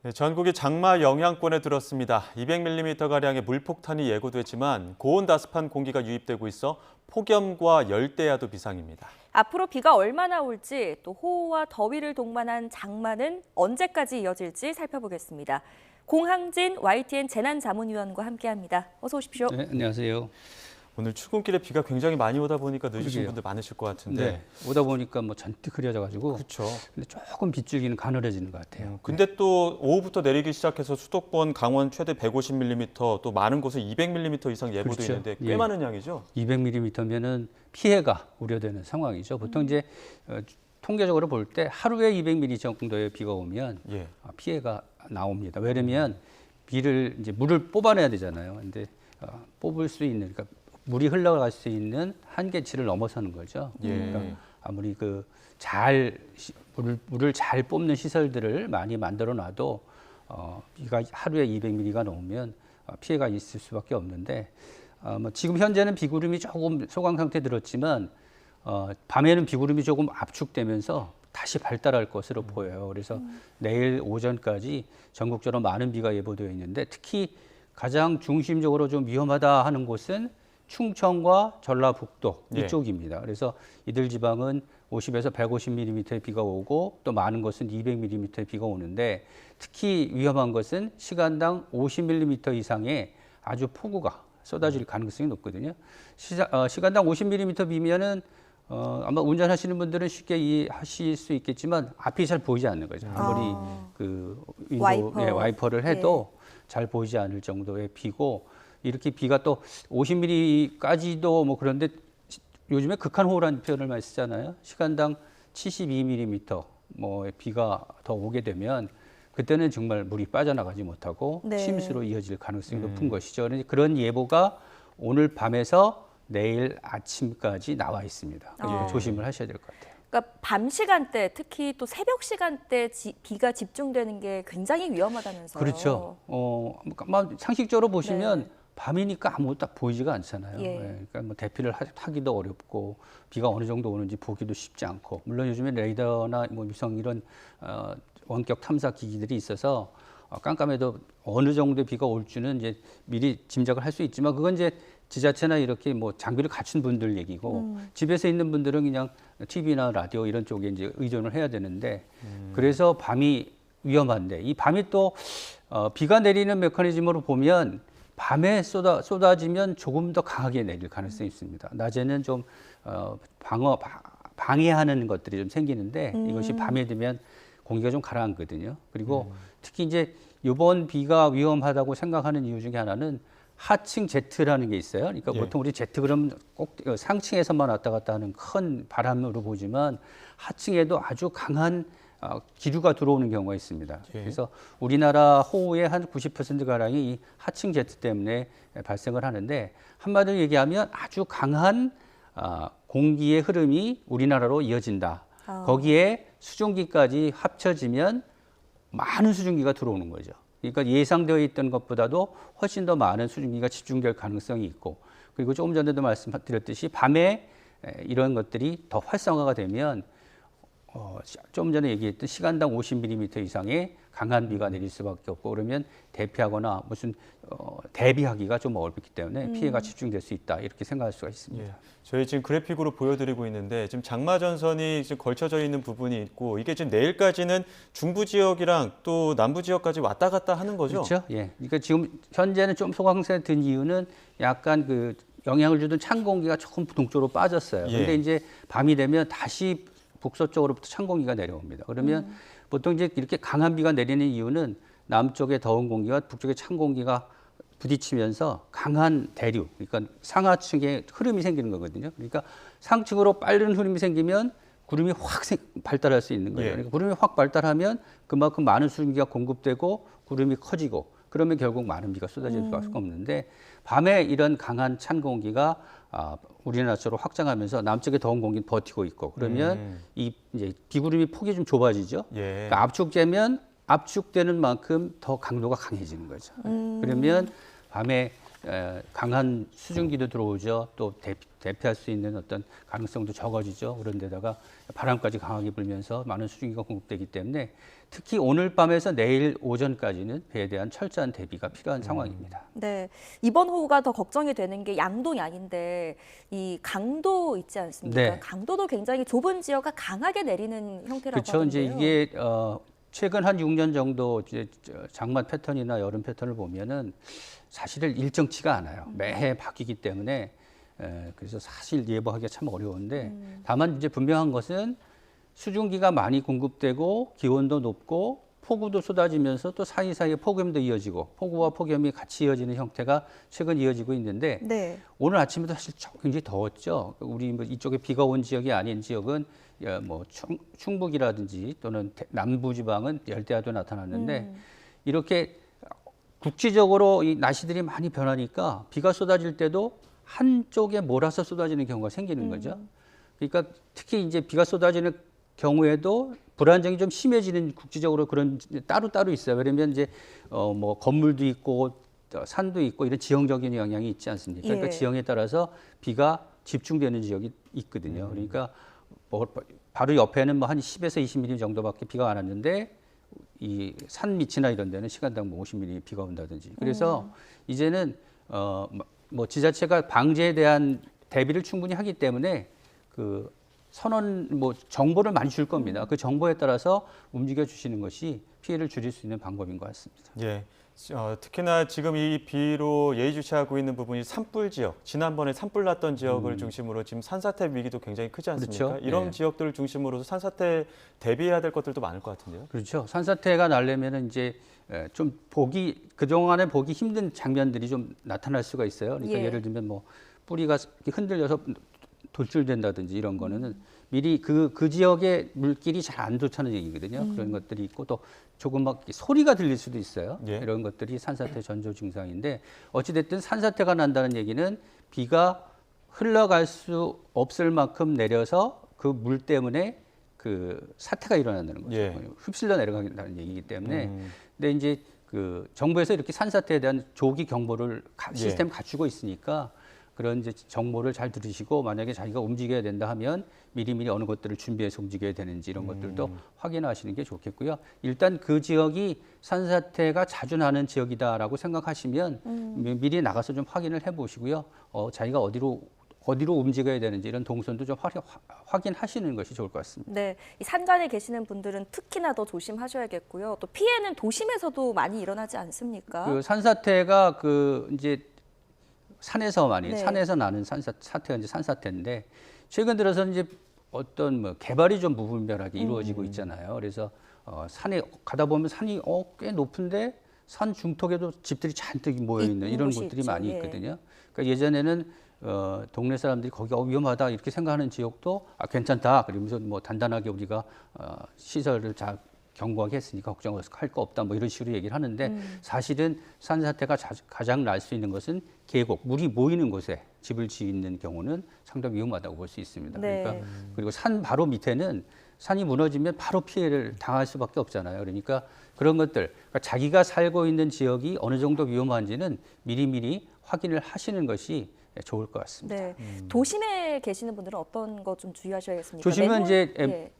네, 전국이 장마 영향권에 들었습니다. 200mm가량의 물폭탄이 예고되지만 고온다습한 공기가 유입되고 있어 폭염과 열대야도 비상입니다. 앞으로 비가 얼마나 올지 또 호우와 더위를 동반한 장마는 언제까지 이어질지 살펴보겠습니다. 공항진 YTN 재난자문위원과 함께합니다. 어서 오십시오. 네, 안녕하세요. 오늘 출근길에 비가 굉장히 많이 오다 보니까 늦으신 그러게요. 분들 많으실 것 같은데. 네, 오다 보니까 뭐 잔뜩 흐려져가지고 그렇죠. 근데 조금 빗줄기는 가늘어지는 것 같아요. 근데 또 오후부터 내리기 시작해서 수도권, 강원 최대 150mm, 또 많은 곳은 200mm 이상 예보도 그렇죠. 있는데 꽤 예. 많은 양이죠? 200mm면은 피해가 우려되는 상황이죠. 보통 이제 통계적으로 볼 때 하루에 200mm 정도의 비가 오면 예. 피해가 나옵니다. 왜냐면 비를 이제 물을 뽑아내야 되잖아요. 근데 뽑을 수 있는 그러니까 물이 흘러갈 수 있는 한계치를 넘어서는 거죠. 예. 그러니까 아무리 물을 잘 뽑는 시설들을 많이 만들어 놔도 비가 하루에 200mm가 넘으면 피해가 있을 수밖에 없는데 뭐 지금 현재는 비구름이 조금 소강 상태 들었지만 밤에는 비구름이 조금 압축되면서 다시 발달할 것으로 보여요. 그래서 내일 오전까지 전국적으로 많은 비가 예보되어 있는데 특히 가장 중심적으로 좀 위험하다 하는 곳은 충청과 전라북도 예. 이쪽입니다. 그래서 이들 지방은 50에서 150mm의 비가 오고 또 많은 곳은 200mm의 비가 오는데 특히 위험한 것은 시간당 50mm 이상의 아주 폭우가 쏟아질 가능성이 높거든요. 시간당 50mm 비면은 아마 운전하시는 분들은 쉽게 이해하실 수 있겠지만 앞이 잘 보이지 않는 거죠. 아무리 그 와이퍼를 해도 잘 보이지 않을 정도의 비고 이렇게 비가 또 50mm까지도 뭐 그런데 요즘에 극한호우라는 표현을 많이 쓰잖아요. 시간당 72mm 뭐 비가 더 오게 되면 그때는 정말 물이 빠져나가지 못하고 침수로 이어질 가능성이 높은 것이죠. 그런 예보가 오늘 밤에서 내일 아침까지 나와 있습니다. 조심을 하셔야 될 것 같아요. 그러니까 밤 시간대, 특히 또 새벽 시간대 비가 집중되는 게 굉장히 위험하다면서요. 그렇죠. 상식적으로 보시면 밤이니까 아무것도 딱 보이지가 않잖아요. 예. 그러니까 뭐 대피를 하기도 어렵고 비가 어느 정도 오는지 보기도 쉽지 않고 물론 요즘에 레이더나 뭐 위성 이런 원격 탐사 기기들이 있어서 깜깜해도 어느 정도의 비가 올 줄은 이제 미리 짐작을 할 수 있지만 그건 이제 지자체나 이렇게 뭐 장비를 갖춘 분들 얘기고 집에서 있는 분들은 그냥 TV나 라디오 이런 쪽에 이제 의존을 해야 되는데 그래서 밤이 위험한데 이 밤이 또 비가 내리는 메커니즘으로 보면 밤에 쏟아지면 조금 더 강하게 내릴 가능성이 있습니다. 낮에는 좀 방해하는 것들이 좀 생기는데 이것이 밤에 되면 공기가 좀 가라앉거든요. 그리고 특히 이제 이번 비가 위험하다고 생각하는 이유 중에 하나는 하층 제트라는 게 있어요. 그러니까 보통 우리 제트 그러면 꼭 상층에서만 왔다 갔다 하는 큰 바람으로 보지만 하층에도 아주 강한 기류가 들어오는 경우가 있습니다. 그래서 우리나라 호우의 한 90%가량이 이 하층 제트 때문에 발생을 하는데 한마디로 얘기하면 아주 강한 공기의 흐름이 우리나라로 이어진다. 거기에 수증기까지 합쳐지면 많은 수증기가 들어오는 거죠. 그러니까 예상되어 있던 것보다도 훨씬 더 많은 수증기가 집중될 가능성이 있고 그리고 조금 전에도 말씀드렸듯이 밤에 이런 것들이 더 활성화가 되면 좀 전에 얘기했던 시간당 50mm 이상의 강한 비가 내릴 수밖에 없고 그러면 대피하거나 무슨 대비하기가 좀 어렵기 때문에 피해가 집중될 수 있다 이렇게 생각할 수가 있습니다. 예. 저희 지금 그래픽으로 보여드리고 있는데 지금 장마 전선이 지금 걸쳐져 있는 부분이 있고 이게 지금 내일까지는 중부 지역이랑 또 남부 지역까지 왔다 갔다 하는 거죠? 그렇죠. 예. 그러니까 지금 현재는 좀 소강세가 든 이유는 약간 그 영향을 주던 찬 공기가 조금 동쪽으로 빠졌어요. 근데 이제 밤이 되면 다시 북서쪽으로부터 찬 공기가 내려옵니다. 그러면 보통 이제 이렇게 강한 비가 내리는 이유는 남쪽의 더운 공기와 북쪽의 찬 공기가 부딪히면서 강한 대류, 그러니까 상하층에 흐름이 생기는 거거든요. 그러니까 상층으로 빠른 흐름이 생기면 구름이 확 발달할 수 있는 거예요. 그러니까 구름이 확 발달하면 그만큼 많은 수증기가 공급되고 구름이 커지고 그러면 결국 많은 비가 쏟아질 수밖에 없는데 밤에 이런 강한 찬 공기가 우리나라 쪽으로 확장하면서 남쪽의 더운 공기는 버티고 있고 그러면 이제 비구름이 폭이 좀 좁아지죠. 그러니까 압축되면 압축되는 만큼 더 강도가 강해지는 거죠. 그러면 밤에 강한 수증기도 들어오죠. 또 대피할 수 있는 어떤 가능성도 적어지죠. 그런데다가 바람까지 강하게 불면서 많은 수증기가 공급되기 때문에 특히 오늘 밤에서 내일 오전까지는 비에 대한 철저한 대비가 필요한 상황입니다. 네, 이번 호우가 더 걱정이 되는 게 양동 양인데 이 강도 있지 않습니까? 네. 강도도 굉장히 좁은 지역가 강하게 내리는 형태라고 그렇죠. 하는데요. 이제 이게 최근 한 6년 정도 이제 장마 패턴이나 여름 패턴을 보면은 사실은 일정치가 않아요. 매해 바뀌기 때문에 그래서 사실 예보하기가 참 어려운데 다만 이제 분명한 것은 수증기가 많이 공급되고 기온도 높고 폭우도 쏟아지면서 또 사이사이에 폭염도 이어지고 폭우와 폭염이 같이 이어지는 형태가 최근 이어지고 있는데 네. 오늘 아침에도 사실 굉장히 더웠죠. 우리 뭐 이쪽에 비가 온 지역이 아닌 지역은 뭐 충북이라든지 또는 남부지방은 열대야도 나타났는데 이렇게 국지적으로 이 날씨들이 많이 변하니까 비가 쏟아질 때도 한쪽에 몰아서 쏟아지는 경우가 생기는 거죠. 그러니까 특히 이제 비가 쏟아지는 경우에도 불안정이 좀 심해지는 국지적으로 그런 따로 있어요. 왜냐면 이제 뭐 건물도 있고 산도 있고 이런 지형적인 영향이 있지 않습니까? 그러니까 예. 지형에 따라서 비가 집중되는 지역이 있거든요. 그러니까 뭐 바로 옆에는 뭐 한 10에서 20mm 정도밖에 비가 안 왔는데 이 산 밑이나 이런 데는 시간당 뭐 50mm 비가 온다든지. 그래서 이제는 뭐 지자체가 방제에 대한 대비를 충분히 하기 때문에 그 선언 뭐 정보를 많이 줄 겁니다. 그 정보에 따라서 움직여 주시는 것이 피해를 줄일 수 있는 방법인 것 같습니다. 예. 특히나 지금 이 비로 예의주시하고 있는 부분이 산불 지역, 지난번에 산불 났던 지역을 중심으로 지금 산사태 위기도 굉장히 크지 않습니까? 그렇죠. 이런 네. 지역들을 중심으로 산사태 대비해야 될 것들도 많을 것 같은데요. 그렇죠. 산사태가 나려면은 이제 좀 그동안에 보기 힘든 장면들이 좀 나타날 수가 있어요. 그러니까 예. 예를 들면 뭐 뿌리가 이렇게 흔들려서 돌출된다든지 이런 거는 미리 그 지역의 물길이 잘 안 좋다는 얘기거든요. 그런 것들이 있고 또 조금 막 소리가 들릴 수도 있어요. 예. 이런 것들이 산사태 전조 증상인데 어찌됐든 산사태가 난다는 얘기는 비가 흘러갈 수 없을 만큼 내려서 그 물 때문에 그 사태가 일어난다는 거죠. 예. 휩쓸려 내려간다는 얘기이기 때문에 근데 이제 그 정부에서 이렇게 산사태에 대한 조기 경보를 시스템 갖추고 있으니까 그런 이제 정보를 잘 들으시고 만약에 자기가 움직여야 된다 하면 미리미리 어느 것들을 준비해서 움직여야 되는지 이런 것들도 확인하시는 게 좋겠고요. 일단 그 지역이 산사태가 자주 나는 지역이다라고 생각하시면 미리 나가서 좀 확인을 해보시고요. 자기가 어디로 움직여야 되는지 이런 동선도 좀 확인하시는 것이 좋을 것 같습니다. 네, 이 산간에 계시는 분들은 특히나 더 조심하셔야겠고요. 또 피해는 도심에서도 많이 일어나지 않습니까? 그 산사태가 그 이제 산에서 네. 산에서 나는 사태가 이제 산사태인데 최근 들어서 이제 어떤 뭐 개발이 좀 무분별하게 이루어지고 있잖아요. 그래서 산에 가다 보면 산이 꽤 높은데 산 중턱에도 집들이 잔뜩 모여 있는 이런 곳이 곳들이 있죠. 많이 예. 있거든요. 그러니까 예전에는 동네 사람들이 거기가 위험하다 이렇게 생각하는 지역도 괜찮다 그러면서 뭐 단단하게 우리가 시설을 잘 경고하게 했으니까 걱정할 거 없다 뭐 이런 식으로 얘기를 하는데 사실은 산사태가 가장 날 수 있는 것은 계곡 물이 모이는 곳에 집을 짓는 경우는 상당히 위험하다고 볼 수 있습니다. 네. 그러니까 그리고 산 바로 밑에는 산이 무너지면 바로 피해를 당할 수밖에 없잖아요. 그러니까 그런 것들 그러니까 자기가 살고 있는 지역이 어느 정도 위험한지는 미리미리 확인을 하시는 것이 좋을 것 같습니다. 네, 도심에 계시는 분들은 어떤 거 좀 주의하셔야겠습니까? 조심은 이제 예.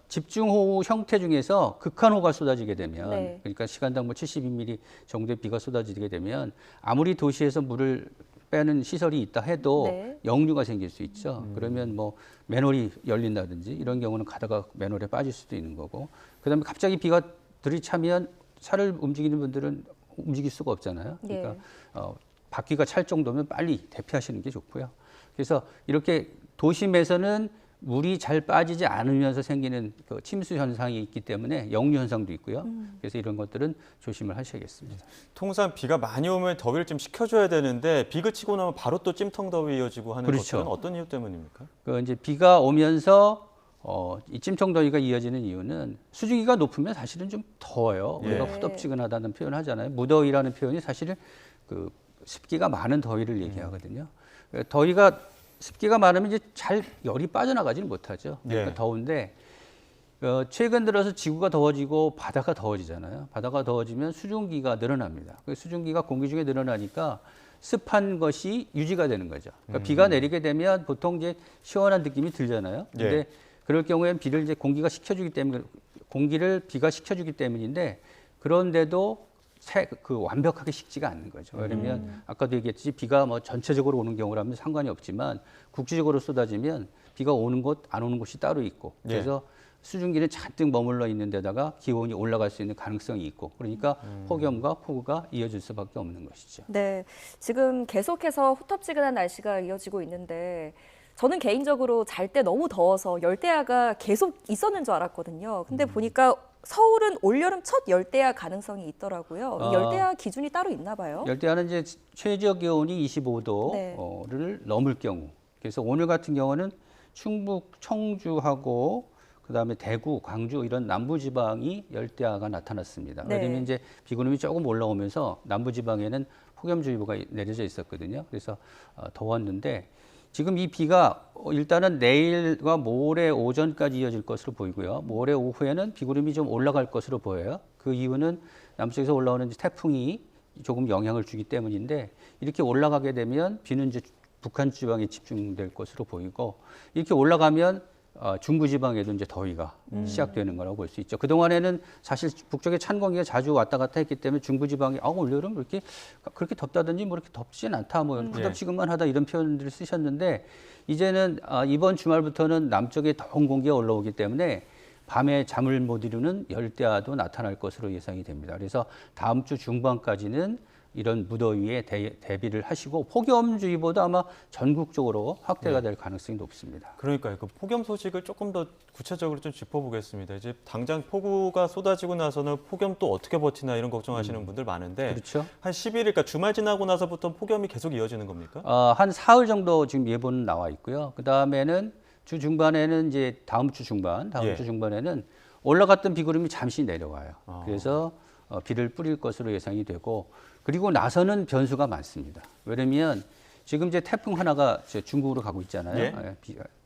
집중호우 형태 중에서 극한호가 쏟아지게 되면 네. 그러니까 시간당 뭐 72mm 정도의 비가 쏟아지게 되면 아무리 도시에서 물을 빼는 시설이 있다 해도 네. 역류가 생길 수 있죠. 그러면 뭐 맨홀이 열린다든지 이런 경우는 가다가 맨홀에 빠질 수도 있는 거고 그다음에 갑자기 비가 들이차면 차를 움직이는 분들은 움직일 수가 없잖아요. 그러니까 바퀴가 찰 정도면 빨리 대피하시는 게 좋고요. 그래서 이렇게 도심에서는 물이 잘 빠지지 않으면서 생기는 그 침수 현상이 있기 때문에 역류 현상도 있고요. 그래서 이런 것들은 조심을 하셔야겠습니다. 통상 비가 많이 오면 더위를 좀 식혀줘야 되는데 비 그치고 나면 바로 또 찜통더위 이어지고 하는 그렇죠. 것들은 어떤 이유 때문입니까? 그 이제 비가 오면서 이 찜통더위가 이어지는 이유는 수증기가 높으면 사실은 좀 더워요. 우리가 예. 후덥지근하다는 표현을 하잖아요. 무더위라는 표현이 사실은 그 습기가 많은 더위를 얘기하거든요. 더위가 습기가 많으면 이제 잘 열이 빠져나가지는 못하죠. 그러니까 예. 더운데 최근 들어서 지구가 더워지고 바다가 더워지잖아요. 바다가 더워지면 수증기가 늘어납니다. 그 수증기가 공기 중에 늘어나니까 습한 것이 유지가 되는 거죠. 그러니까 비가 내리게 되면 보통 이제 시원한 느낌이 들잖아요. 근데 예. 그럴 경우에는 비를 이제 공기가 식혀주기 때문에 공기를 비가시켜주기 때문인데 그런데도 완벽하게 식지가 않는 거죠. 왜냐면 아까도 얘기했듯이 비가 뭐 전체적으로 오는 경우라면 상관이 없지만 국지적으로 쏟아지면 비가 오는 곳, 안 오는 곳이 따로 있고 그래서 수증기는 잔뜩 머물러 있는 데다가 기온이 올라갈 수 있는 가능성이 있고 그러니까 폭염과 폭우가 이어질 수밖에 없는 것이죠. 네, 지금 계속해서 후텁지근한 날씨가 이어지고 있는데 저는 개인적으로 잘 때 너무 더워서 열대야가 계속 있었는 줄 알았거든요. 근데 보니까 서울은 올여름 첫 열대야 가능성이 있더라고요. 이 열대야 기준이 따로 있나 봐요. 열대야는 이제 최저 기온이 25도를 네. 넘을 경우. 그래서 오늘 같은 경우는 충북, 청주하고 그다음에 대구, 광주 이런 남부 지방이 열대야가 나타났습니다. 네. 왜냐면 이제 비구름이 조금 올라오면서 남부 지방에는 폭염주의보가 내려져 있었거든요. 그래서 더웠는데 지금 이 비가 일단은 내일과 모레 오전까지 이어질 것으로 보이고요. 모레 오후에는 비구름이 좀 올라갈 것으로 보여요. 그 이유는 남쪽에서 올라오는 태풍이 조금 영향을 주기 때문인데 이렇게 올라가게 되면 비는 이제 북한 지방에 집중될 것으로 보이고 이렇게 올라가면 중부지방에도 이제 더위가 시작되는 거라고 볼 수 있죠. 그동안에는 사실 북쪽에 찬 공기가 자주 왔다 갔다 했기 때문에 중부지방이 올여름 그렇게 덥다든지 뭐 이렇게 덥진 않다, 뭐 후덥지근만하다 이런 표현들을 쓰셨는데 이제는 이번 주말부터는 남쪽에 더운 공기가 올라오기 때문에 밤에 잠을 못 이루는 열대야도 나타날 것으로 예상이 됩니다. 그래서 다음 주 중반까지는 이런 무더위에 대비를 하시고 폭염주의보도 아마 전국적으로 확대가 될 가능성이 높습니다. 그러니까요. 그 폭염 소식을 조금 더 구체적으로 좀 짚어보겠습니다. 이제 당장 폭우가 쏟아지고 나서는 폭염 또 어떻게 버티나 이런 걱정하시는 분들 많은데 그렇죠. 한 10일, 그러니까 주말 지나고 나서부터 폭염이 계속 이어지는 겁니까? 한 사흘 정도 지금 예보는 나와 있고요. 그 다음에는 주 중반에는 이제 다음 주 중반에는 올라갔던 비구름이 잠시 내려와요. 그래서 비를 뿌릴 것으로 예상이 되고 그리고 나서는 변수가 많습니다. 왜냐면 지금 이제 태풍 하나가 중국으로 가고 있잖아요.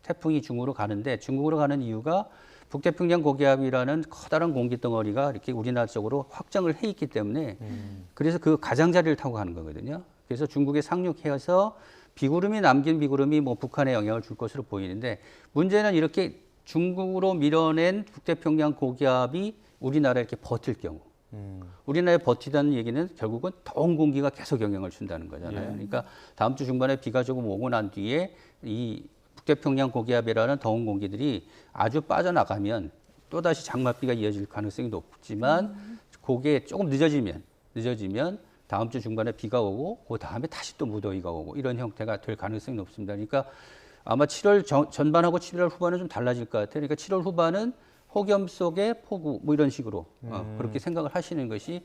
태풍이 중국으로 가는데 중국으로 가는 이유가 북태평양 고기압이라는 커다란 공기 덩어리가 이렇게 우리나라 쪽으로 확장을 해 있기 때문에 그래서 그 가장자리를 타고 가는 거거든요. 그래서 중국에 상륙해서 남긴 비구름이 뭐 북한에 영향을 줄 것으로 보이는데 문제는 이렇게 중국으로 밀어낸 북태평양 고기압이 우리나라에 이렇게 버틸 경우 우리나라에 버티다는 얘기는 결국은 더운 공기가 계속 영향을 준다는 거잖아요. 그러니까 다음 주 중반에 비가 조금 오고 난 뒤에 이 북태평양 고기압이라는 더운 공기들이 아주 빠져나가면 또다시 장맛비가 이어질 가능성이 높지만 그게 조금 늦어지면 다음 주 중반에 비가 오고 그 다음에 다시 또 무더위가 오고 이런 형태가 될 가능성이 높습니다. 그러니까 아마 7월 전반하고 7월 후반은 좀 달라질 것 같아요. 그러니까 7월 후반은 폭염 속에 폭우 뭐 이런 식으로 그렇게 생각을 하시는 것이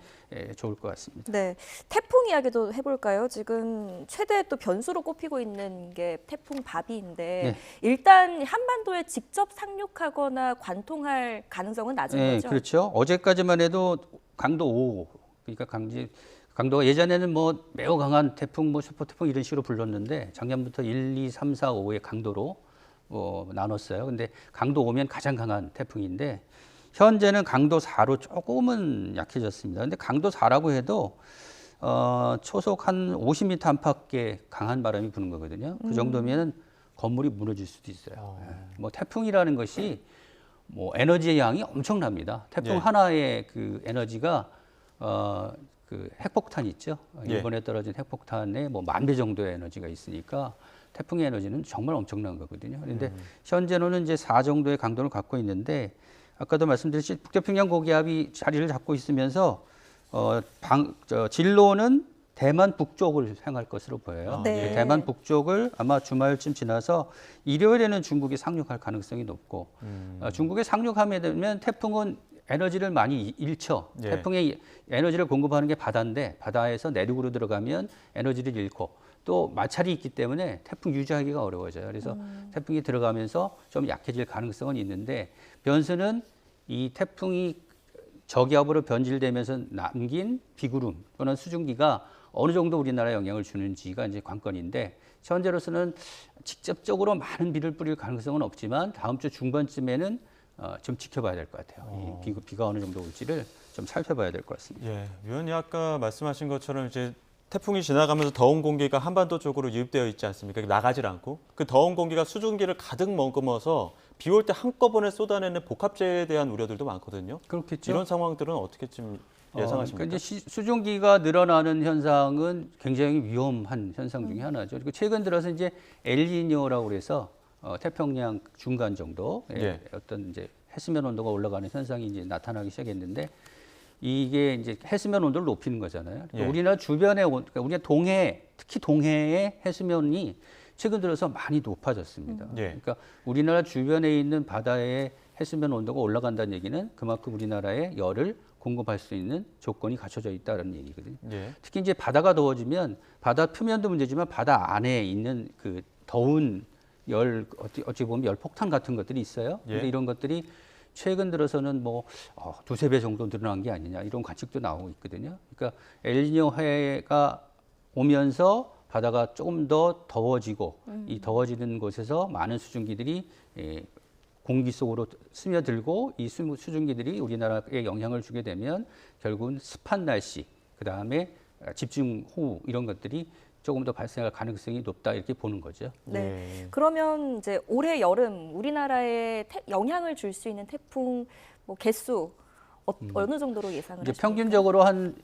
좋을 것 같습니다. 네, 태풍 이야기도 해볼까요? 지금 최대 또 변수로 꼽히고 있는 게 태풍 바비인데 일단 한반도에 직접 상륙하거나 관통할 가능성은 낮은 거죠? 그렇죠. 어제까지만 해도 강도 5, 그러니까 강도가 예전에는 뭐 매우 강한 태풍, 뭐 슈퍼 태풍 이런 식으로 불렀는데 작년부터 1, 2, 3, 4, 5의 강도로 나눴어요. 근데 강도 5면 가장 강한 태풍인데 현재는 강도 4로 조금은 약해졌습니다. 근데 강도 4라고 해도 초속 한 50m 안팎의 강한 바람이 부는 거거든요. 그 정도면 건물이 무너질 수도 있어요. 뭐 태풍이라는 것이 뭐 에너지의 양이 엄청납니다. 태풍 하나의 그 에너지가 그 핵폭탄 있죠. 일본에 떨어진 핵폭탄의 뭐 10,000배 정도의 에너지가 있으니까 태풍의 에너지는 정말 엄청난 거거든요. 그런데 현재로는 이제 4 정도의 강도를 갖고 있는데 아까도 말씀드렸듯이 북태평양 고기압이 자리를 잡고 있으면서 진로는 대만 북쪽을 향할 것으로 보여요. 대만 북쪽을 아마 주말쯤 지나서 일요일에는 중국에 상륙할 가능성이 높고 중국에 상륙하게 되면 태풍은 에너지를 많이 잃죠. 태풍의 에너지를 공급하는 게 바다인데 바다에서 내륙으로 들어가면 에너지를 잃고 또 마찰이 있기 때문에 태풍 유지하기가 어려워져요. 그래서 태풍이 들어가면서 좀 약해질 가능성은 있는데 변수는 이 태풍이 저기압으로 변질되면서 남긴 비구름 또는 수증기가 어느 정도 우리나라에 영향을 주는지가 이제 관건인데 현재로서는 직접적으로 많은 비를 뿌릴 가능성은 없지만 다음 주 중반쯤에는 좀 지켜봐야 될 것 같아요. 이 비가 어느 정도 올지를 좀 살펴봐야 될 것 같습니다. 위원님 아까 말씀하신 것처럼 이제 태풍이 지나가면서 더운 공기가 한반도 쪽으로 유입되어 있지 않습니까? 나가질 않고 그 더운 공기가 수증기를 가득 머금어서 비 올 때 한꺼번에 쏟아내는 복합재해에 대한 우려들도 많거든요. 그렇겠죠. 이런 상황들은 어떻게 좀 예상하십니까? 그러니까 이제 수증기가 늘어나는 현상은 굉장히 위험한 현상 중에 하나죠. 그리고 최근 들어서 이제 엘니뇨라고 그래서 태평양 중간 정도 예. 어떤 이제 해수면 온도가 올라가는 현상이 이제 나타나기 시작했는데 이게 이제 해수면 온도를 높이는 거잖아요. 그러니까 예. 우리나라 주변에 그러니까 우리가 동해 특히 동해의 해수면이 최근 들어서 많이 높아졌습니다. 예. 그러니까 우리나라 주변에 있는 바다의 해수면 온도가 올라간다는 얘기는 그만큼 우리나라에 열을 공급할 수 있는 조건이 갖춰져 있다는 얘기거든요. 예. 특히 이제 바다가 더워지면 바다 표면도 문제지만 바다 안에 있는 그 더운 열 어찌 보면 열폭탄 같은 것들이 있어요. 예. 근데 이런 것들이 최근 들어서는 뭐 두세 배 정도 늘어난 게 아니냐 이런 관측도 나오고 있거든요. 그러니까 엘니뇨 해가 오면서 바다가 조금 더 더워지고 이 더워지는 곳에서 많은 수증기들이 공기 속으로 스며들고 이 수증기들이 우리나라에 영향을 주게 되면 결국은 습한 날씨, 그 다음에 집중호우 이런 것들이 조금 더 발생할 가능성이 높다 이렇게 보는 거죠. 네. 그러면 이제 올해 여름 우리나라에 영향을 줄 수 있는 태풍 뭐 개수 어느 정도로 예상을 이제 하십니까? 평균적으로 한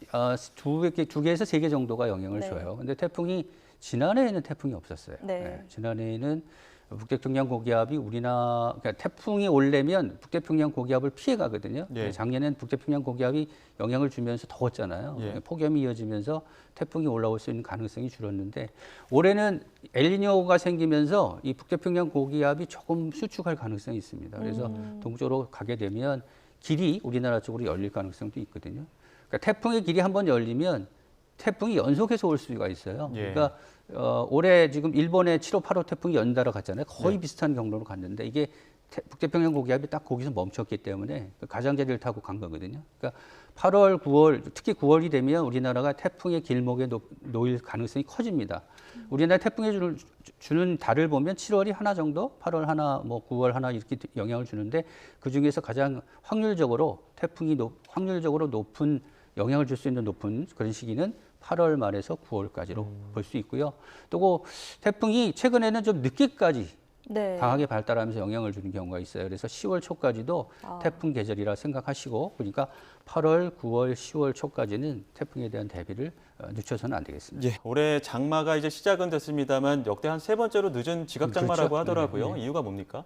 두 개에서 세 개 정도가 영향을 네. 줘요. 근데 태풍이 지난해에는 태풍이 없었어요. 네. 지난해에는 북태평양 고기압이 그러니까 태풍이 오려면 북태평양 고기압을 피해 가거든요. 예. 작년엔 북태평양 고기압이 영향을 주면서 더웠잖아요. 예. 폭염이 이어지면서 태풍이 올라올 수 있는 가능성이 줄었는데 올해는 엘니뇨가 생기면서 이 북태평양 고기압이 조금 수축할 가능성이 있습니다. 그래서 동쪽으로 가게 되면 길이 우리나라 쪽으로 열릴 가능성도 있거든요. 그러니까 태풍의 길이 한번 열리면 태풍이 연속해서 올 수가 있어요. 예. 그러니까 올해 지금 일본의 7호, 8호 태풍이 연달아 갔잖아요. 거의 네. 비슷한 경로로 갔는데 이게 북태평양 고기압이 딱 거기서 멈췄기 때문에 그 가장자리를 타고 간 거거든요. 그러니까 8월, 9월, 특히 9월이 되면 우리나라가 태풍의 길목에 놓일 가능성이 커집니다. 우리나라 태풍에 주는 달을 보면 7월이 하나 정도, 8월 하나, 뭐 9월 하나 이렇게 영향을 주는데 그 중에서 가장 확률적으로 태풍이 확률적으로 높은 영향을 줄 수 있는 높은 그런 시기는 8월 말에서 9월까지로 볼 수 있고요. 또 태풍이 최근에는 좀 늦게까지 네. 강하게 발달하면서 영향을 주는 경우가 있어요. 그래서 10월 초까지도 태풍 계절이라 생각하시고 그러니까 8월, 9월, 10월 초까지는 태풍에 대한 대비를 늦춰서는 안 되겠습니다. 예, 올해 장마가 이제 시작은 됐습니다만 역대 한 세 번째로 늦은 지각 장마라고 그렇죠. 하더라고요. 네. 이유가 뭡니까?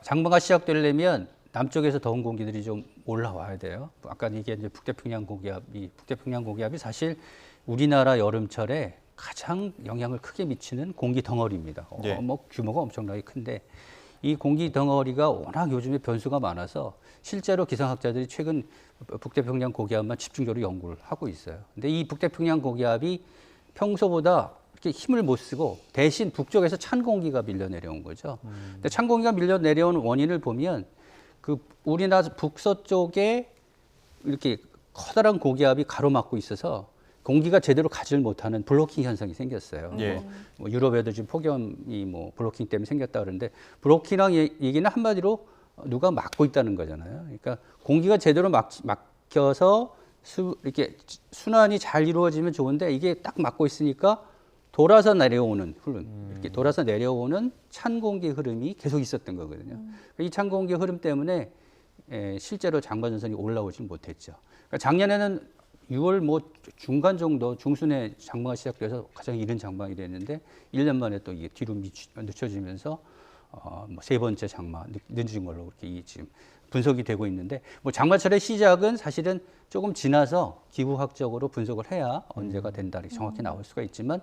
장마가 시작되려면 남쪽에서 더운 공기들이 좀 올라와야 돼요. 아까 얘기한 이제 북태평양 고기압이 사실 우리나라 여름철에 가장 영향을 크게 미치는 공기 덩어리입니다. 예. 뭐 규모가 엄청나게 큰데 이 공기 덩어리가 워낙 요즘에 변수가 많아서 실제로 기상학자들이 최근 북태평양 고기압만 집중적으로 연구를 하고 있어요. 근데 이 북태평양 고기압이 평소보다 이렇게 힘을 못 쓰고 대신 북쪽에서 찬 공기가 밀려 내려온 거죠. 근데 찬 공기가 밀려 내려온 원인을 보면 그 우리나라 북서쪽에 이렇게 커다란 고기압이 가로막고 있어서 공기가 제대로 가지를 못하는 블로킹 현상이 생겼어요. 예. 뭐 유럽에도 지금 폭염이 뭐 블로킹 때문에 생겼다 그러는데 블로킹이란 얘기는 한마디로 누가 막고 있다는 거잖아요. 그러니까 공기가 제대로 막혀서 이렇게 순환이 잘 이루어지면 좋은데 이게 딱 막고 있으니까 돌아서 내려오는 흐름, 이렇게 돌아서 내려오는 찬 공기 흐름이 계속 있었던 거거든요. 이 찬 공기 흐름 때문에 실제로 장마 전선이 올라오지 못했죠. 그러니까 작년에는 6월 뭐 중간 정도 중순에 장마가 시작돼서 가장 이른 장마가 됐는데 1년 만에 또 이게 뒤로 늦춰지면서 뭐 세 번째 장마 늦은 걸로 그렇게 지금 분석이 되고 있는데 뭐 장마철의 시작은 사실은 조금 지나서 기후학적으로 분석을 해야 언제가 된다 이렇게 정확히 나올 수가 있지만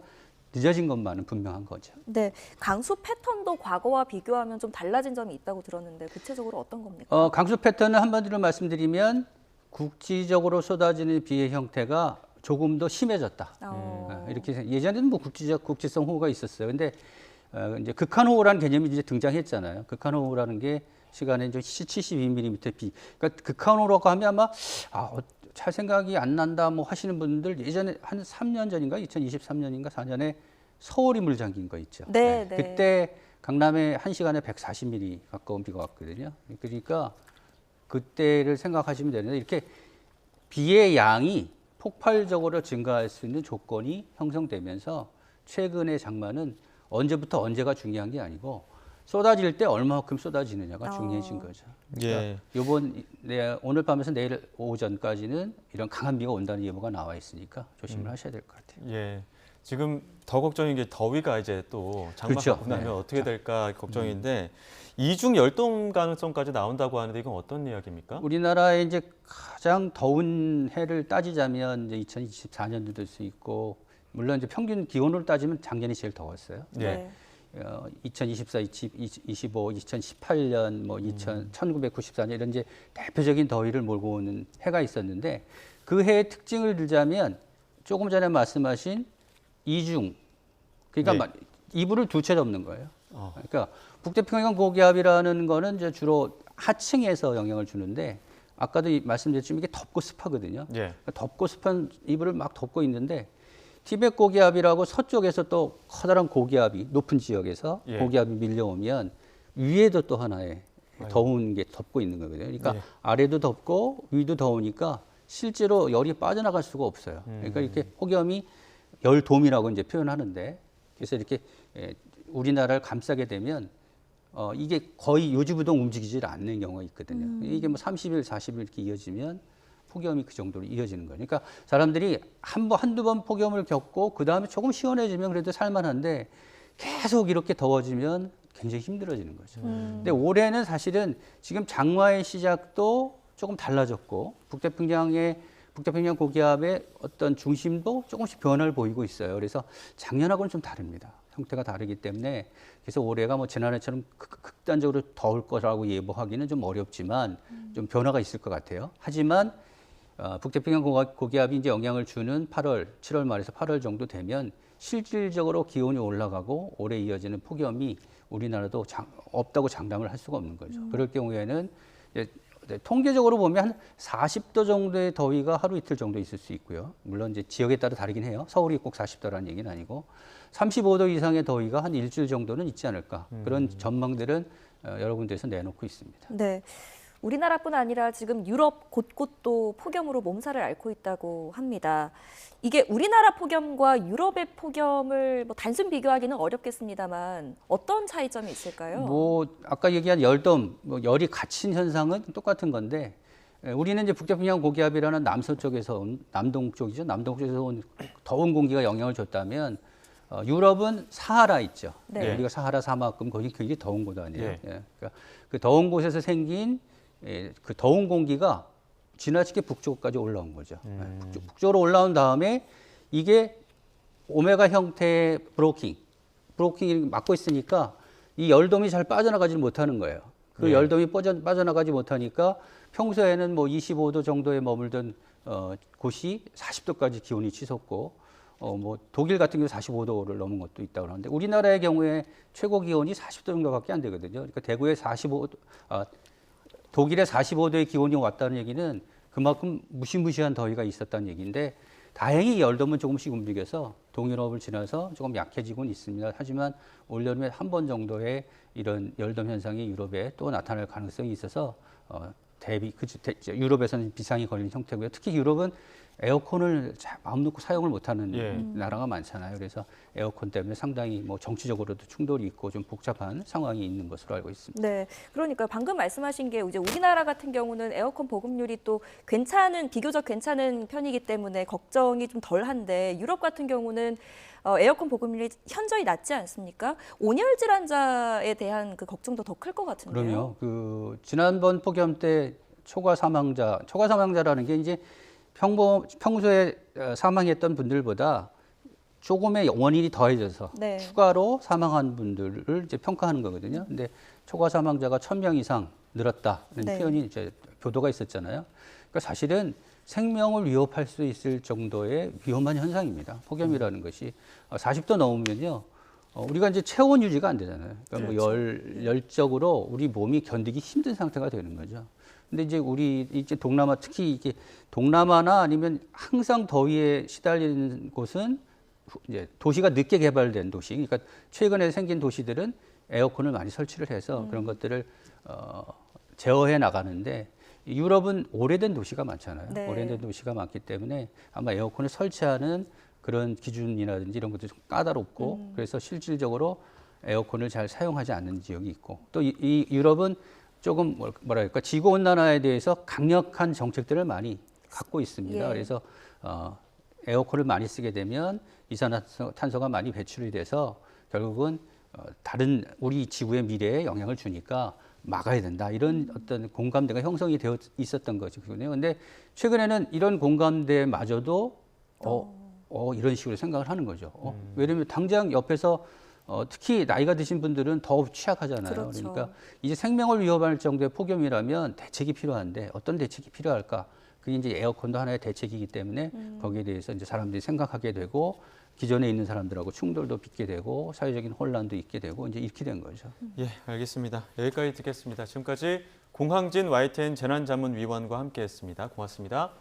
늦어진 것만은 분명한 거죠. 네, 강수 패턴도 과거와 비교하면 좀 달라진 점이 있다고 들었는데 구체적으로 어떤 겁니까? 강수 패턴은 한마디로 말씀드리면 국지적으로 쏟아지는 비의 형태가 조금 더 심해졌다. 이렇게 예전에는 뭐 국지성 호우가 있었어요. 근데 이제 극한호우라는 개념이 이제 등장했잖아요. 극한호우라는 게 시간에 이제 72mm 비. 그러니까 극한호우라고 하면 아마 잘 생각이 안 난다 뭐 하시는 분들 예전에 한 3년 전인가 2023년인가 4년에 서울이 물잠긴 거 있죠. 네, 네. 그때 강남에 1시간에 140mm 가까운 비가 왔거든요. 그러니까 그때를 생각하시면 되는데 이렇게 비의 양이 폭발적으로 증가할 수 있는 조건이 형성되면서 최근의 장마는 언제부터 언제가 중요한 게 아니고 쏟아질 때 얼마만큼 쏟아지느냐가 중요해진 거죠. 예. 오늘 밤에서 내일 오전까지는 이런 강한 비가 온다는 예보가 나와 있으니까 조심을 하셔야 될 것 같아요. 예. 지금 더 걱정인 게 더위가 이제 또 장마 그렇죠. 가고 나면 네. 어떻게 될까 걱정인데 이중 열돔 가능성까지 나온다고 하는데 이건 어떤 이야기입니까? 우리나라의 이제 가장 더운 해를 따지자면 이제 2024년도 될 수 있고, 물론 이제 평균 기온으로 따지면 작년이 제일 더웠어요. 예. 2024, 2025, 2018년, 1994년 이런 이제 대표적인 더위를 몰고 오는 해가 있었는데 그 해의 특징을 들자면 조금 전에 말씀하신 이중, 그러니까 이불을 두 채 덮는 거예요. 그러니까 북태평양 고기압이라는 거는 이제 주로 하층에서 영향을 주는데 아까도 말씀드렸지만 이게 덥고 습하거든요. 예. 덥고 습한 이불을 막 덮고 있는데 티벳 고기압이라고 서쪽에서 또 커다란 고기압이 높은 지역에서 고기압이 밀려오면 위에도 또 하나의 더운 게 덮고 있는 거거든요. 그러니까 아래도 덥고 위도 더우니까 실제로 열이 빠져나갈 수가 없어요. 그러니까 이렇게 폭염이 열돔이라고 이제 표현하는데, 그래서 이렇게 우리나라를 감싸게 되면 이게 거의 요지부동 움직이질 않는 경우가 있거든요. 이게 뭐 30일, 40일 이렇게 이어지면 폭염이 그 정도로 이어지는 거예요. 그러니까 사람들이 한두 번 폭염을 겪고 그 다음에 조금 시원해지면 그래도 살만한데 계속 이렇게 더워지면 굉장히 힘들어지는 거죠. 근데 올해는 사실은 지금 장마의 시작도 조금 달라졌고 북태평양 고기압의 어떤 중심도 조금씩 변화를 보이고 있어요. 그래서 작년하고는 좀 다릅니다. 형태가 다르기 때문에 그래서 올해가 뭐 지난해처럼 극단적으로 더울 거라고 예보하기는 좀 어렵지만 좀 변화가 있을 것 같아요. 하지만 북태평양 고기압이 이제 영향을 주는 8월, 7월 말에서 8월 정도 되면 실질적으로 기온이 올라가고 올해 이어지는 폭염이 우리나라도 없다고 장담을 할 수가 없는 거죠. 그럴 경우에는 이제 통계적으로 보면 한 40도 정도의 더위가 하루 이틀 정도 있을 수 있고요. 물론 이제 지역에 따라 다르긴 해요. 서울이 꼭 40도라는 얘기는 아니고 35도 이상의 더위가 한 일주일 정도는 있지 않을까. 그런 전망들은 여러 군데에서 내놓고 있습니다. 네. 우리나라뿐 아니라 지금 유럽 곳곳도 폭염으로 몸살을 앓고 있다고 합니다. 이게 우리나라 폭염과 유럽의 폭염을 뭐 단순 비교하기는 어렵겠습니다만 어떤 차이점이 있을까요? 뭐 아까 얘기한 열돔, 열이 갇힌 현상은 똑같은 건데 우리는 이제 북태평양 고기압이라는 남서쪽에서 온 남동쪽이죠. 남동쪽에서 온 더운 공기가 영향을 줬다면 유럽은 사하라 있죠. 네. 우리가 사하라 사막금 거기 굉장히 더운 곳 아니에요. 그러니까 그 더운 곳에서 생긴 그 더운 공기가 지나치게 북쪽까지 올라온 거죠. 북쪽으로 올라온 다음에 이게 오메가 형태의 브로킹이 막고 있으니까 이 열돔이 잘 빠져나가지 못하는 거예요. 그 열돔이 빠져나가지 못하니까 평소에는 뭐 25도 정도에 머물던 곳이 40도까지 기온이 치솟고 뭐 독일 같은 경우 45도를 넘은 것도 있다고 하는데 우리나라의 경우에 최고 기온이 40도 정도밖에 안 되거든요. 그러니까 대구에 독일에 45도의 기온이 왔다는 얘기는 그만큼 무시무시한 더위가 있었다는 얘기인데 다행히 열돔은 조금씩 움직여서 동유럽을 지나서 조금 약해지고는 있습니다. 하지만 올여름에 한 번 정도의 이런 열돔 현상이 유럽에 또 나타날 가능성이 있어서 유럽에서는 비상이 걸린 형태고요. 특히 유럽은 에어컨을 마음 놓고 사용을 못하는 나라가 많잖아요. 그래서 에어컨 때문에 상당히 뭐 정치적으로도 충돌이 있고 좀 복잡한 상황이 있는 것으로 알고 있습니다. 네, 그러니까 방금 말씀하신 게 이제 우리나라 같은 경우는 에어컨 보급률이 또 비교적 괜찮은 편이기 때문에 걱정이 좀 덜한데 유럽 같은 경우는 에어컨 보급률이 현저히 낮지 않습니까? 온열 질환자에 대한 그 걱정도 더 클 것 같은데요. 그럼요. 그 지난번 폭염 때 초과 사망자라는 게 이제 평소에 사망했던 분들보다 조금의 원인이 더해져서 추가로 사망한 분들을 이제 평가하는 거거든요. 근데 초과 사망자가 1,000명 이상 늘었다는 표현이 이제 보도가 있었잖아요. 그러니까 사실은 생명을 위협할 수 있을 정도의 위험한 현상입니다. 폭염이라는 것이 40도 넘으면요. 우리가 이제 체온 유지가 안 되잖아요. 그러니까 뭐 열적으로 우리 몸이 견디기 힘든 상태가 되는 거죠. 근데 이제 우리 이제 동남아 특히 이게 동남아나 아니면 항상 더위에 시달리는 곳은 이제 도시가 늦게 개발된 도시, 그러니까 최근에 생긴 도시들은 에어컨을 많이 설치를 해서 그런 것들을 제어해 나가는데 유럽은 오래된 도시가 많잖아요. 오래된 도시가 많기 때문에 아마 에어컨을 설치하는 그런 기준이라든지 이런 것도 좀 까다롭고 그래서 실질적으로 에어컨을 잘 사용하지 않는 지역이 있고 또 이 유럽은 조금 뭐랄까 지구 온난화에 대해서 강력한 정책들을 많이 갖고 있습니다. 예. 그래서 에어컨을 많이 쓰게 되면 이산화탄소가 많이 배출이 돼서 결국은 다른 우리 지구의 미래에 영향을 주니까 막아야 된다. 이런 어떤 공감대가 형성이 되어 있었던 거거든요. 근데 최근에는 이런 공감대마저도 이런 식으로 생각을 하는 거죠. 왜냐하면 당장 옆에서 특히 나이가 드신 분들은 더 취약하잖아요. 그렇죠. 그러니까 이제 생명을 위협할 정도의 폭염이라면 대책이 필요한데 어떤 대책이 필요할까? 그게 이제 에어컨도 하나의 대책이기 때문에 거기에 대해서 이제 사람들이 생각하게 되고 기존에 있는 사람들하고 충돌도 빚게 되고 사회적인 혼란도 있게 되고 이제 이렇게 된 거죠. 예, 알겠습니다. 여기까지 듣겠습니다. 지금까지 공항진 YTN 재난자문위원과 함께했습니다. 고맙습니다.